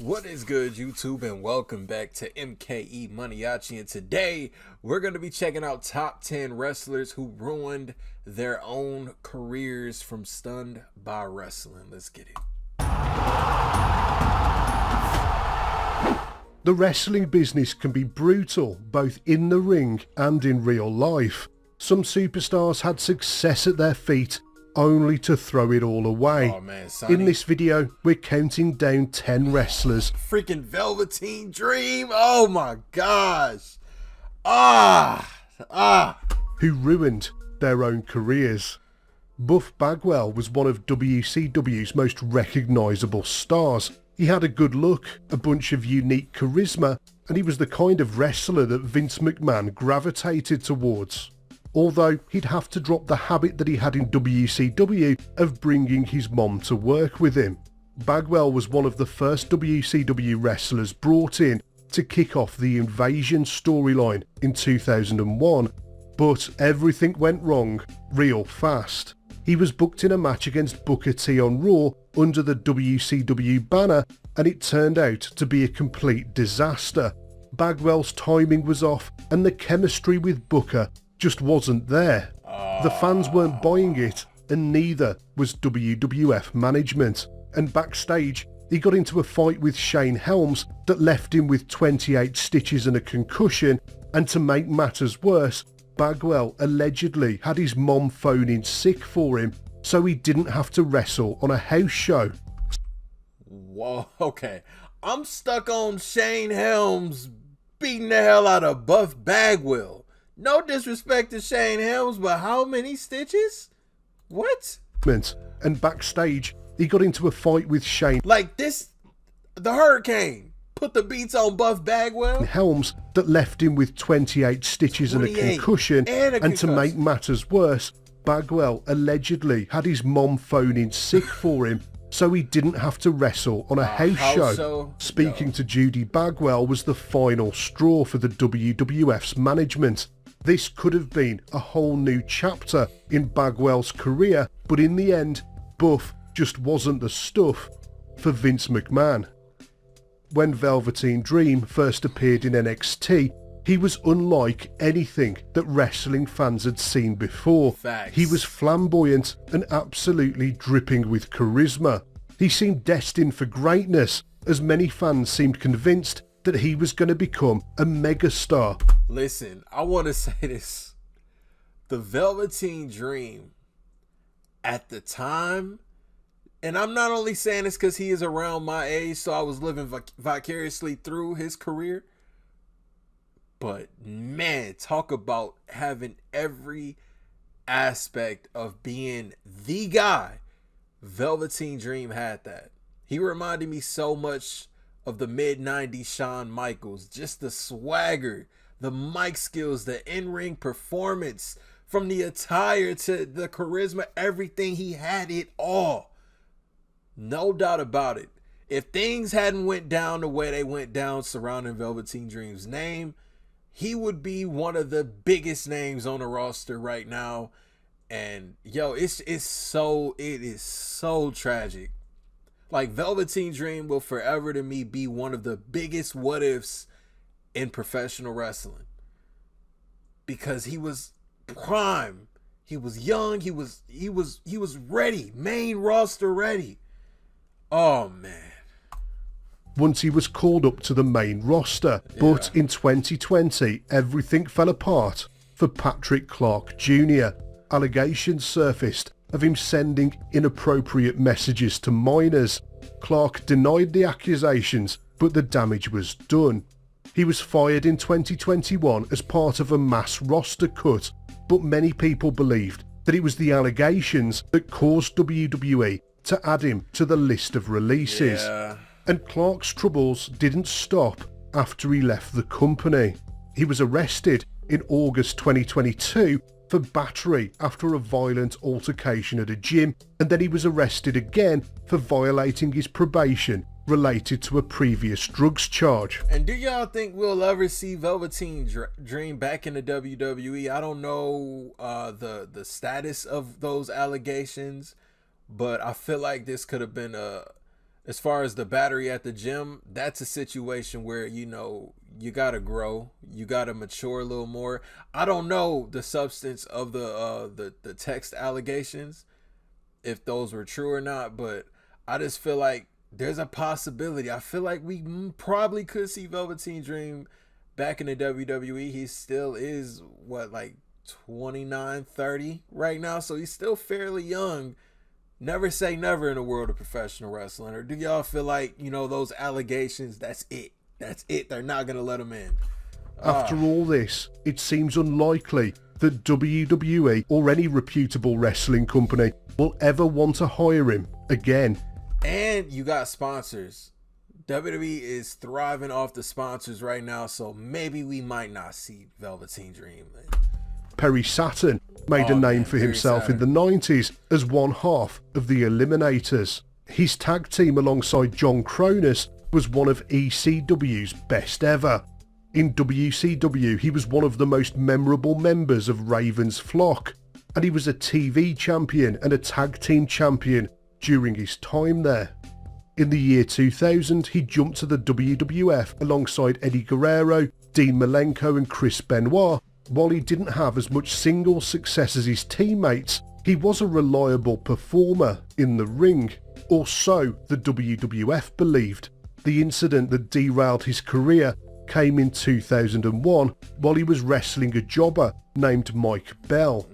What is good, YouTube, and welcome back to MKE MANIACI, and today we're going to be checking out top 10 wrestlers who ruined their own careers from Stunned by Wrestling. Let's get it. The wrestling business can be brutal, both in the ring and in real life. Some superstars had success at their feet, only to throw it all away. Oh man, Sonny. In this video, we're counting down 10 wrestlers. Freaking Velveteen Dream, oh my gosh. Who ruined their own careers. Buff Bagwell was one of WCW's most recognisable stars. He had a good look, a bunch of unique charisma, and he was the kind of wrestler that Vince McMahon gravitated towards. Although he'd have to drop the habit that he had in WCW of bringing his mom to work with him. Bagwell was one of the first WCW wrestlers brought in to kick off the Invasion storyline in 2001, but everything went wrong real fast. He was booked in a match against Booker T on Raw under the WCW banner, and it turned out to be a complete disaster. Bagwell's timing was off, and the chemistry with Booker just wasn't there. The fans weren't buying it, and neither was WWF management. And backstage, he got into a fight with Shane Helms that left him with 28 stitches and a concussion, and to make matters worse, Bagwell allegedly had his mom phone in sick for him so he didn't have to wrestle on a house show. Whoa, okay. I'm stuck on Shane Helms beating the hell out of Buff Bagwell. No disrespect to Shane Helms, but how many stitches? What? And backstage, he got into a fight with Shane like this, the Hurricane put the beats on Buff Bagwell. Helms that left him with 28 stitches and a concussion, and to make matters worse, Bagwell allegedly had his mom phone in sick for him so he didn't have to wrestle on a house show. Speaking to Judy Bagwell was the final straw for the WWF's management. This could have been a whole new chapter in Bagwell's career, but in the end, Buff just wasn't the stuff for Vince McMahon. When Velveteen Dream first appeared in NXT, he was unlike anything that wrestling fans had seen before. Facts. He was flamboyant and absolutely dripping with charisma. He seemed destined for greatness, as many fans seemed convinced that he was going to become a megastar. Listen, I want to say this. The Velveteen Dream at the time, and I'm not only saying this because he is around my age, so I was living vicariously through his career, but man, talk about having every aspect of being the guy. Velveteen Dream had that. He reminded me so much of the mid-90s Shawn Michaels. Just the swagger, the mic skills, the in-ring performance, from the attire to the charisma, everything. He had it all. No doubt about it. If things hadn't went down the way they went down surrounding Velveteen Dream's name, he would be one of the biggest names on the roster right now. And yo, it is so tragic. Like, Velveteen Dream will forever to me be one of the biggest what ifs in professional wrestling, because he was prime, he was young, he was ready, main roster ready. Oh man. Once he was called up to the main roster, but in 2020 everything fell apart for Patrick Clark Jr. Allegations surfaced of him sending inappropriate messages to minors. Clark denied the accusations, but the damage was done. He was fired in 2021 as part of a mass roster cut, but many people believed that it was the allegations that caused WWE to add him to the list of releases. And Clark's troubles didn't stop after he left the company. He was arrested in August 2022 for battery after a violent altercation at a gym, and then he was arrested again for violating his probation related to a previous drugs charge. And do y'all think we'll ever see Velveteen Dream back in the WWE? I don't know the status of those allegations, but I feel like this could have been as far as the battery at the gym, that's a situation where, you know, you gotta grow, you gotta mature a little more. I don't know the substance of the text allegations, if those were true or not, but I just feel like there's a possibility. I feel like we probably could see Velveteen Dream back in the WWE. He still is what, like 29, 30 right now, so he's still fairly young. Never say never in the world of professional wrestling. Or do y'all feel like, you know, those allegations, that's it? That's it. They're not going to let him in. After all this, it seems unlikely that WWE or any reputable wrestling company will ever want to hire him again. And you got sponsors. WWE is thriving off the sponsors right now, so maybe we might not see Velveteen Dream. Perry Saturn made a name for himself in the 90s as one half of the Eliminators. His tag team alongside John Cronus was one of ECW's best ever. In WCW, he was one of the most memorable members of Raven's Flock, and he was a TV champion and a tag team champion during his time there. In the year 2000, he jumped to the WWF alongside Eddie Guerrero, Dean Malenko and Chris Benoit. While he didn't have as much single success as his teammates, he was a reliable performer in the ring, or so the WWF believed. The incident that derailed his career came in 2001 while he was wrestling a jobber named Mike Bell.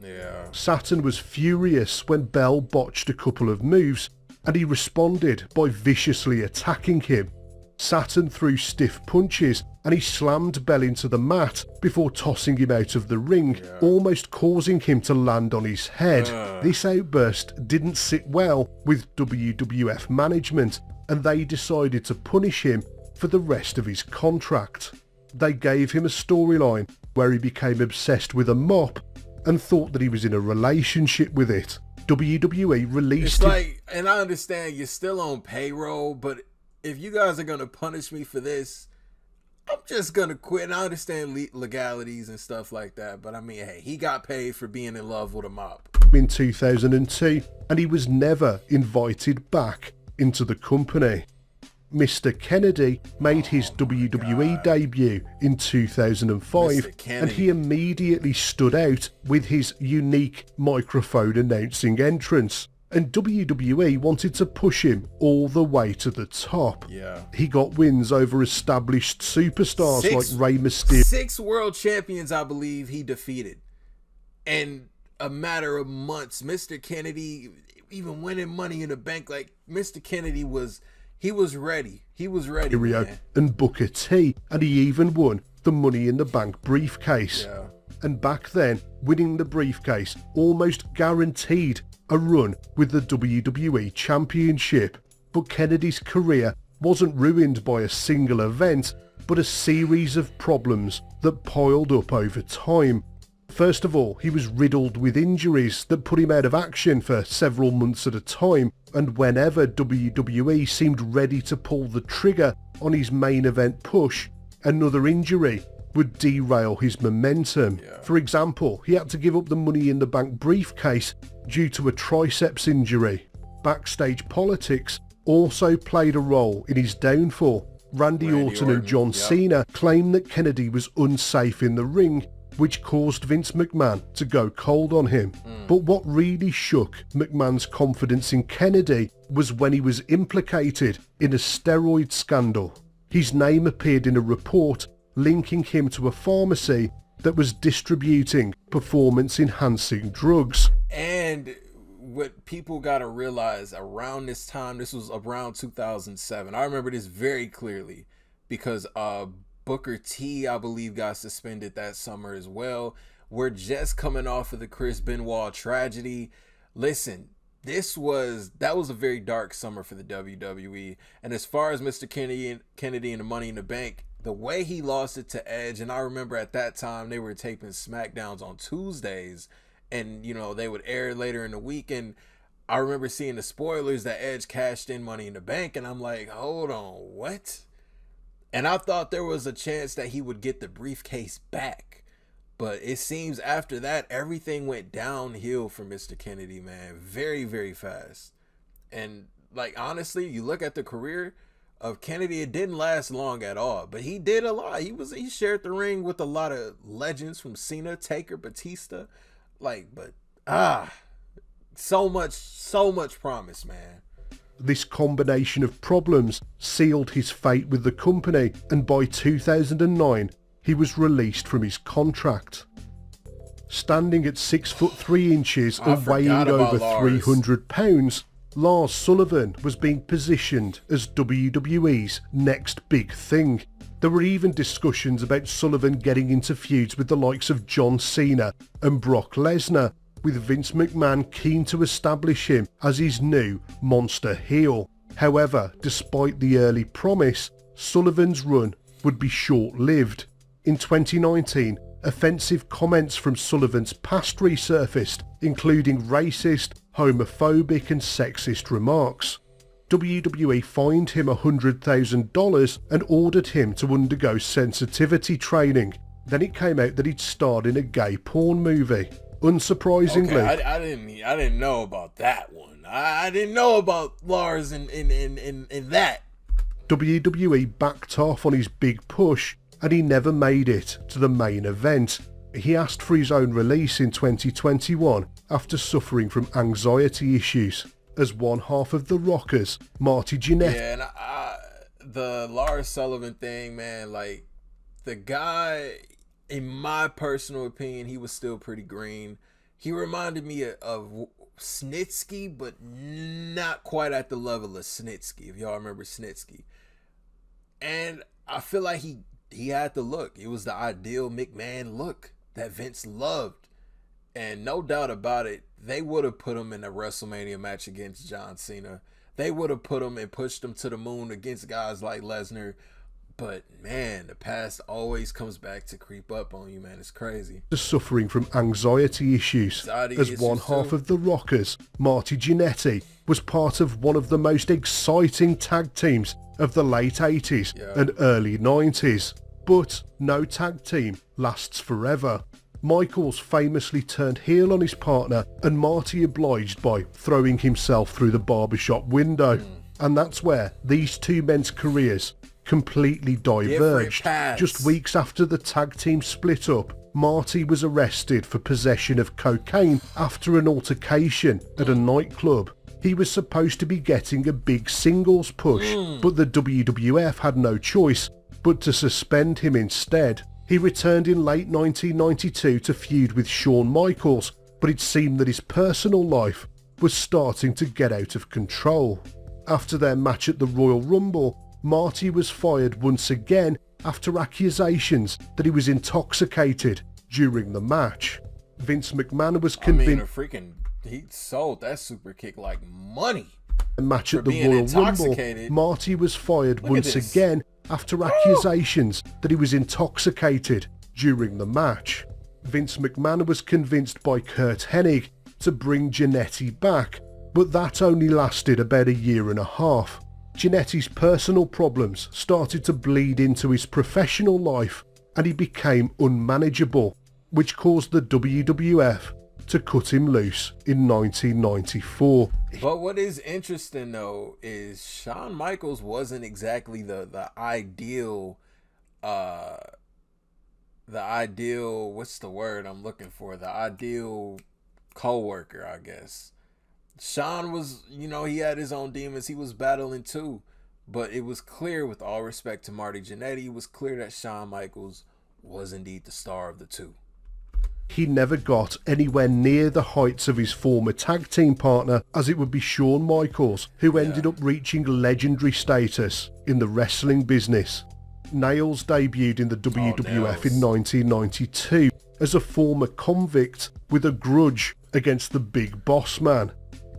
Saturn was furious when Bell botched a couple of moves, and he responded by viciously attacking him. Saturn threw stiff punches and he slammed Bell into the mat before tossing him out of the ring, almost causing him to land on his head. This outburst didn't sit well with WWF management, and they decided to punish him for the rest of his contract. They gave him a storyline where he became obsessed with a mop and thought that he was in a relationship with it. WWE released and I understand you're still on payroll, but if you guys are going to punish me for this, I'm just going to quit. And I understand legalities and stuff like that, but I mean, hey, he got paid for being in love with a mop. In 2002, and he was never invited back into the company. Mr. Kennedy made his WWE debut in 2005, and he immediately stood out with his unique microphone announcing entrance. And WWE wanted to push him all the way to the top. He got wins over established superstars like Rey Mysterio. 6 world champions, I believe, he defeated. And a matter of months, Mr. Kennedy, even winning Money in the Bank, like Mr. Kennedy was ready. He was ready, man. And Booker T, and he even won the Money in the Bank briefcase. And back then, winning the briefcase almost guaranteed a run with the WWE Championship. But Kennedy's career wasn't ruined by a single event, but a series of problems that piled up over time. First of all, he was riddled with injuries that put him out of action for several months at a time, and whenever WWE seemed ready to pull the trigger on his main event push, another injury would derail his momentum. For example, he had to give up the Money in the Bank briefcase due to a triceps injury. Backstage politics also played a role in his downfall. Randy Orton and John Cena claimed that Kennedy was unsafe in the ring, which caused Vince McMahon to go cold on him. But what really shook McMahon's confidence in Kennedy was when he was implicated in a steroid scandal. His name appeared in a report linking him to a pharmacy that was distributing performance-enhancing drugs. And what people got to realize around this time, this was around 2007. I remember this very clearly because Booker T, I believe, got suspended that summer as well. We're just coming off of the Chris Benoit tragedy. Listen, that was a very dark summer for the WWE. And as far as Mr. Kennedy and the Money in the Bank, the way he lost it to Edge, and I remember at that time they were taping SmackDowns on Tuesdays, and you know they would air later in the week, and I remember seeing the spoilers that Edge cashed in Money in the Bank, and I'm like, hold on, what? And I thought there was a chance that he would get the briefcase back, but it seems after that everything went downhill for Mr. Kennedy, man, very, very fast. And like, honestly, you look at the career of Kennedy, it didn't last long at all, but he did a lot. He shared the ring with a lot of legends from Cena, Taker, Batista, like, but so much promise, man. This combination of problems sealed his fate with the company, and by 2009 he was released from his contract. Standing at 6'3" and weighing over 300 pounds, Lars Sullivan was being positioned as WWE's next big thing. There were even discussions about Sullivan getting into feuds with the likes of John Cena and Brock Lesnar, with Vince McMahon keen to establish him as his new monster heel. However, despite the early promise, Sullivan's run would be short-lived. In 2019, offensive comments from Sullivan's past resurfaced, including racist, homophobic and sexist remarks. WWE fined him $100,000 and ordered him to undergo sensitivity training. Then it came out that he'd starred in a gay porn movie. Unsurprisingly, okay, I didn't know about that one. I didn't know about Lars in that. WWE backed off on his big push, and he never made it to the main event. He asked for his own release in 2021 after suffering from anxiety issues. As one half of the Rockers, Marty Janetti. Yeah, and the Lars Sullivan thing, man, like, the guy, in my personal opinion, he was still pretty green. He reminded me of Snitsky, but not quite at the level of Snitsky, if y'all remember Snitsky. And I feel like he had the look. It was the ideal McMahon look that Vince loved. And no doubt about it, they would have put him in a WrestleMania match against John Cena. They would have put him and pushed him to the moon against guys like Lesnar. But man, the past always comes back to creep up on you, man. It's crazy. Suffering from anxiety issues. As one half of the Rockers, Marty Janetti, was part of one of the most exciting tag teams of the late 80s and early 90s. But no tag team lasts forever. Michaels famously turned heel on his partner, and Marty obliged by throwing himself through the barbershop window. And that's where these two men's careers completely diverged. Just weeks after the tag team split up, Marty was arrested for possession of cocaine after an altercation at a nightclub. He was supposed to be getting a big singles push, but the WWF had no choice but to suspend him instead. He returned in late 1992 to feud with Shawn Michaels, but it seemed that his personal life was starting to get out of control. After their match at the Royal Rumble, Marty was fired once again after accusations that he was intoxicated during the match. Vince McMahon was convinced he sold that super kick like money. A match at the Royal Rumble, Marty was fired once again after accusations that he was intoxicated during the match. Vince McMahon was convinced by Kurt Hennig to bring Janetti back, but that only lasted about a year and a half. Janetti's personal problems started to bleed into his professional life, and he became unmanageable, which caused the WWF to cut him loose in 1994. But what is interesting though is Shawn Michaels wasn't exactly the ideal what's the word I'm looking for? The ideal co-worker, I guess. Shawn was, he had his own demons. He was battling too. But it was clear, with all respect to Marty Janetti, it was clear that Shawn Michaels was indeed the star of the two. He never got anywhere near the heights of his former tag team partner, as it would be Shawn Michaels, who ended up reaching legendary status in the wrestling business. Nails debuted in the WWF in 1992 as a former convict with a grudge against the Big Boss Man.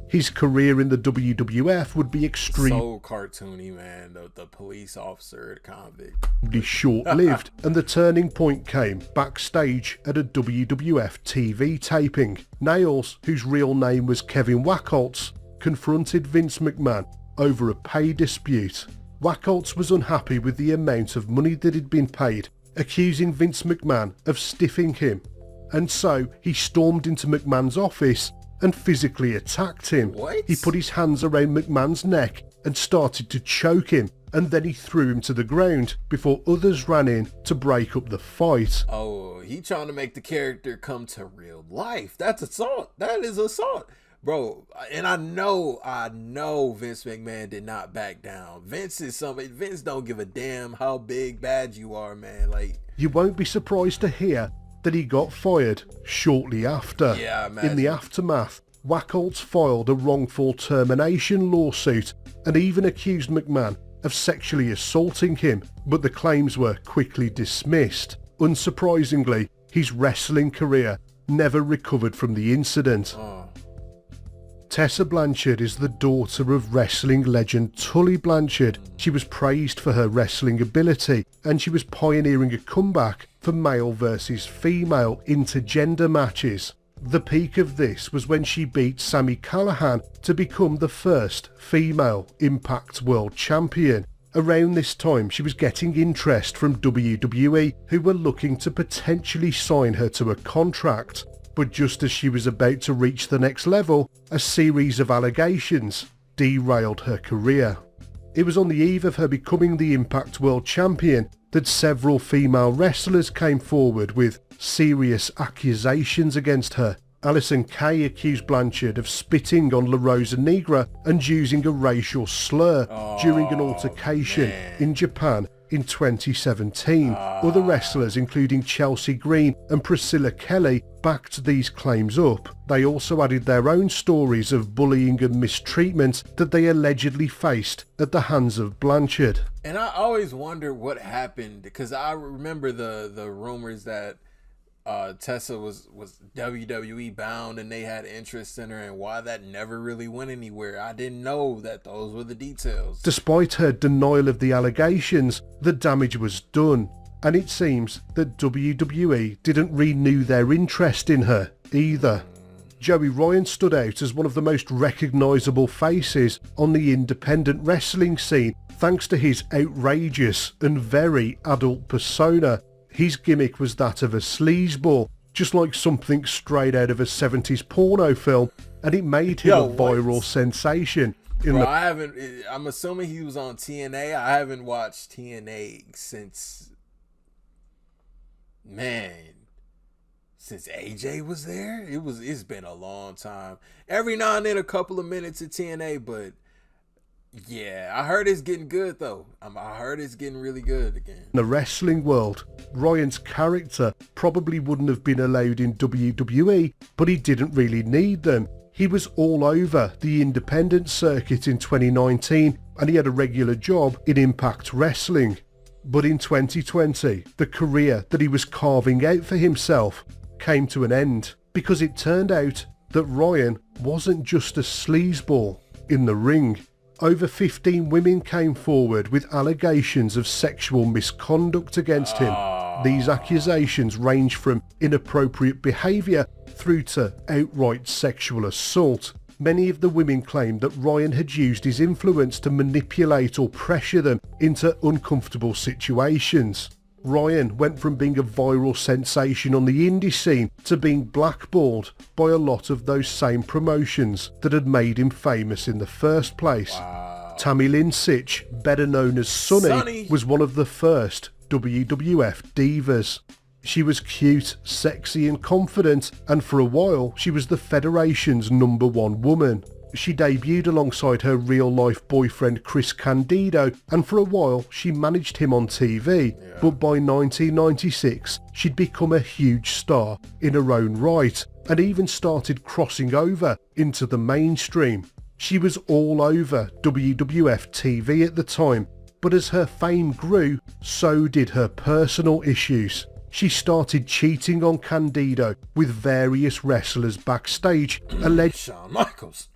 His career in the WWF would be extremely so cartoony, man. The police officer, the convict. Short-lived, and the turning point came backstage at a WWF TV taping. Nails, whose real name was Kevin Wacholtz, confronted Vince McMahon over a pay dispute. Wacholtz was unhappy with the amount of money that had been paid, accusing Vince McMahon of stiffing him. And so he stormed into McMahon's office and physically attacked him. What? He put his hands around McMahon's neck and started to choke him, and then he threw him to the ground before others ran in to break up the fight. Oh, he trying to make the character come to real life. That's assault. That is assault. Bro, and I know Vince McMahon did not back down. Vince don't give a damn how bad you are, man. Like, you won't be surprised to hear that he got fired shortly after. Yeah, I imagine. In the aftermath, Wackholtz filed a wrongful termination lawsuit and even accused McMahon of sexually assaulting him, but the claims were quickly dismissed. Unsurprisingly, his wrestling career never recovered from the incident. Tessa Blanchard is the daughter of wrestling legend Tully Blanchard. She was praised for her wrestling ability, and she was pioneering a comeback for male versus female intergender matches. The peak of this was when she beat Sami Callihan to become the first female Impact World Champion. Around this time, she was getting interest from WWE, who were looking to potentially sign her to a contract. But just as she was about to reach the next level, a series of allegations derailed her career. It was on the eve of her becoming the Impact World Champion that several female wrestlers came forward with serious accusations against her. Allysin Kay accused Blanchard of spitting on La Rosa Negra and using a racial slur during an altercation in Japan in 2017. Other wrestlers, including Chelsea Green and Priscilla Kelly, backed these claims up. They also added their own stories of bullying and mistreatment that they allegedly faced at the hands of Blanchard. And I always wonder what happened, because I remember the rumors that Tessa was WWE bound and they had interest in her, and why that never really went anywhere. I didn't know that those were the details. Despite her denial of the allegations, the damage was done, and it seems that WWE didn't renew their interest in her either. Joey Ryan stood out as one of the most recognisable faces on the independent wrestling scene thanks to his outrageous and very adult persona. His gimmick was that of a sleazeball, just like something straight out of a 70s porno film, and it made him a viral sensation. I'm assuming he was on TNA. I haven't watched TNA since AJ was there. It's been a long time. Every now and then a couple of minutes of TNA, but yeah, I heard it's getting good though. I heard it's getting really good again. In the wrestling world, Ryan's character probably wouldn't have been allowed in WWE, but he didn't really need them. He was all over the independent circuit in 2019, and he had a regular job in Impact Wrestling. But in 2020, the career that he was carving out for himself came to an end, because it turned out that Ryan wasn't just a sleazeball in the ring. Over 15 women came forward with allegations of sexual misconduct against him. These accusations range from inappropriate behaviour through to outright sexual assault. Many of the women claimed that Ryan had used his influence to manipulate or pressure them into uncomfortable situations. Ryan went from being a viral sensation on the indie scene to being blackballed by a lot of those same promotions that had made him famous in the first place. Wow. Tammy Lynn Sitch, better known as Sunny, was one of the first WWF divas. She was cute, sexy and confident, and for a while she was the Federation's #1 woman. She debuted alongside her real-life boyfriend Chris Candido, and for a while she managed him on TV, but by 1996 she'd become a huge star in her own right, and even started crossing over into the mainstream. She was all over WWF TV at the time, but as her fame grew, so did her personal issues. She started cheating on Candido with various wrestlers backstage, Shawn Michaels.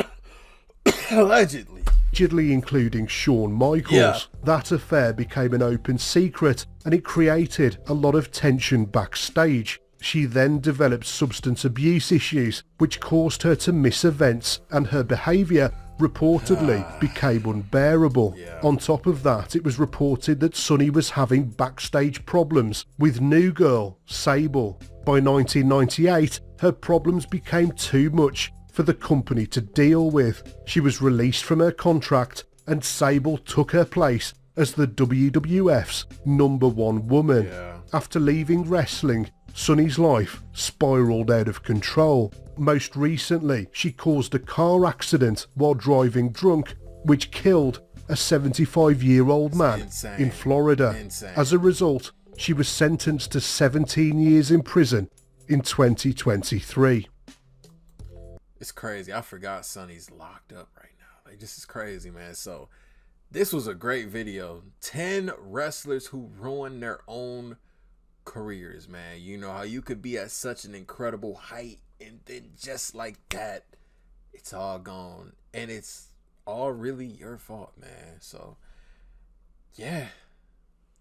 Allegedly including Shawn Michaels. Yeah. That affair became an open secret, and it created a lot of tension backstage. She then developed substance abuse issues, which caused her to miss events, and her behaviour reportedly became unbearable. On top of that, it was reported that Sunny was having backstage problems with new girl Sable. By 1998, her problems became too much for the company to deal with. She was released from her contract and Sable took her place as the WWF's #1 woman. After leaving wrestling, Sunny's life spiraled out of control. Most recently, she caused a car accident while driving drunk, which killed a 75-year-old man in Florida. As a result, she was sentenced to 17 years in prison in 2023. It's crazy. I forgot Sunny's locked up right now. Like, this is crazy, man. So this was a great video. 10 wrestlers who ruined their own careers, man. You know how you could be at such an incredible height and then just like that, it's all gone. And it's all really your fault, man. So yeah,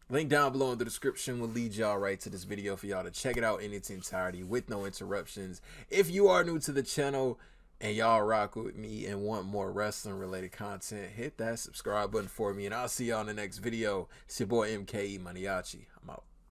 link down below in the description will lead y'all right to this video for y'all to check it out in its entirety with no interruptions. If you are new to the channel and y'all rock with me and want more wrestling related content, hit that subscribe button for me and I'll see y'all in the next video. It's your boy MKE MANIACI. I'm out.